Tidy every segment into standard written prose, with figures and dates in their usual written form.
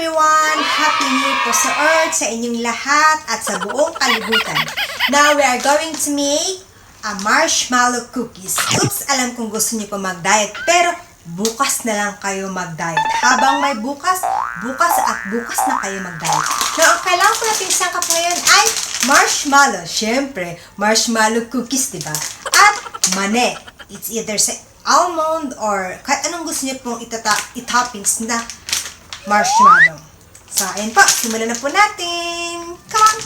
everyone! Happy New Year po sa Earth, sa inyong lahat at sa buong kalibutan. Now, we are going to make a marshmallow cookies. Oops, alam kong gusto niyo po mag-diet, pero bukas na lang kayo mag-diet. Habang may bukas na kayo mag-diet. Now, ang kailangan ko natin sangkap ngayon ay marshmallow. Siyempre, marshmallow cookies, diba? At mani. It's either sa almond or kahit anong gusto niyo pong i-toppings na marshmallow. So, ayun po. Simulan na po natin. Come on!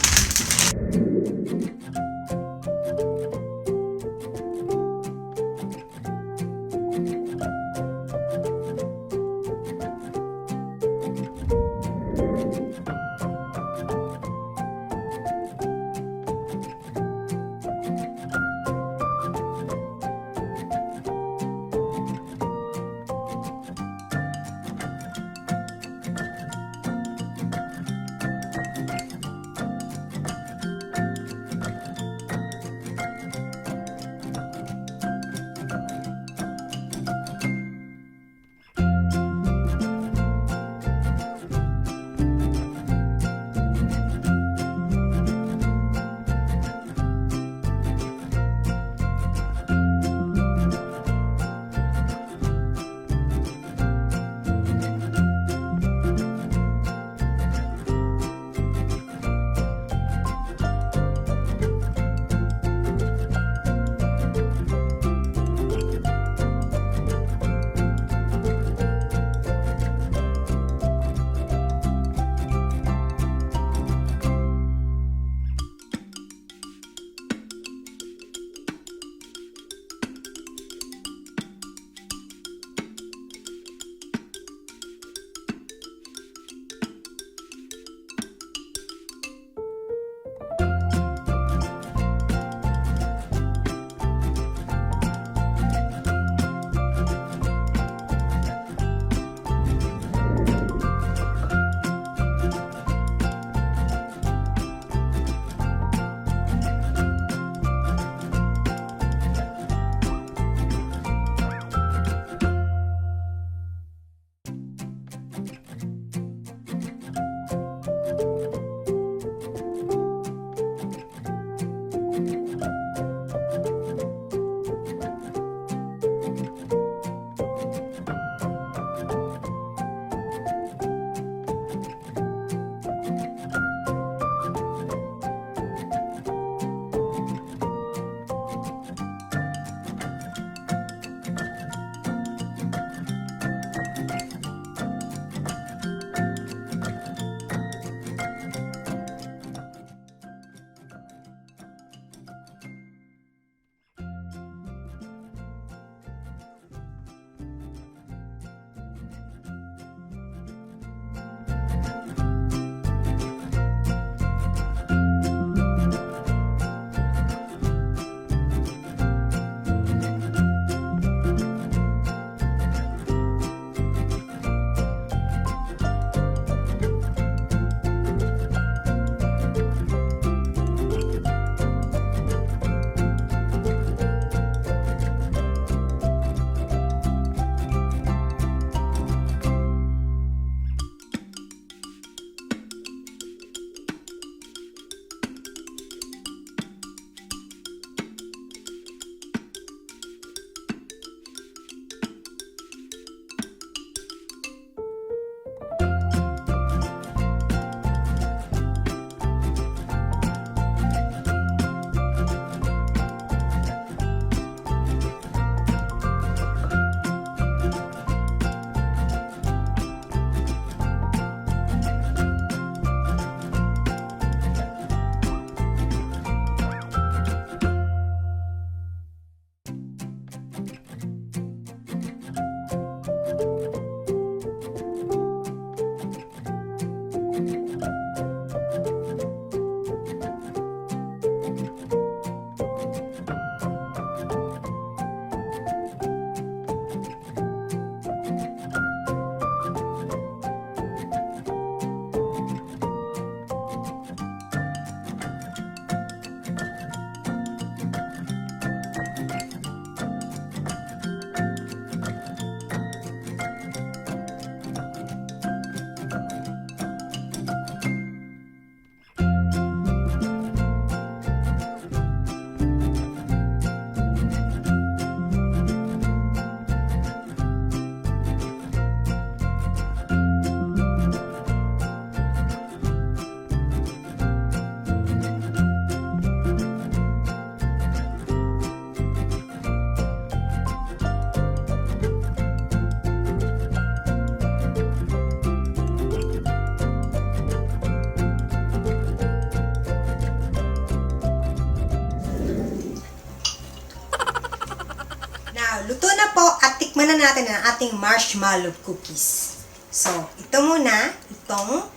at tikman na natin ang ating marshmallow cookies. So, ito muna, itong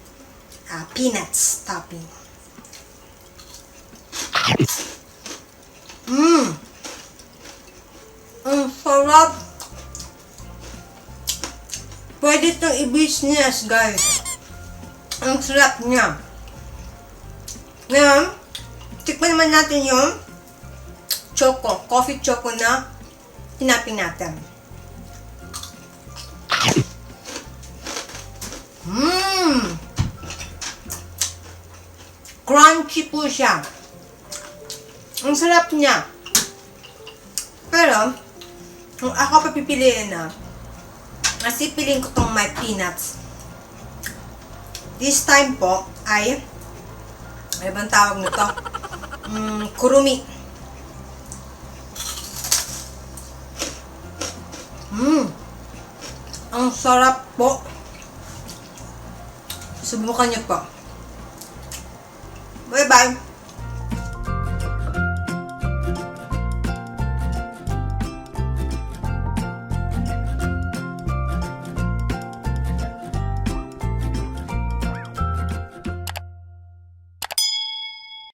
peanuts topping. Ang sarap! Pwede itong i-business, guys. Ang sarap niya. Ngayon, tikman naman natin yung coffee choco na tinapin natin. Crunchy po siya. Ang sarap niya. Pero, kung ako papipiliin na, masipiliin ko tong may peanuts. This time po ay, ano bang tawag nito? Kurumi. Ang sarap po. Subukan niyo po. Bye-bye.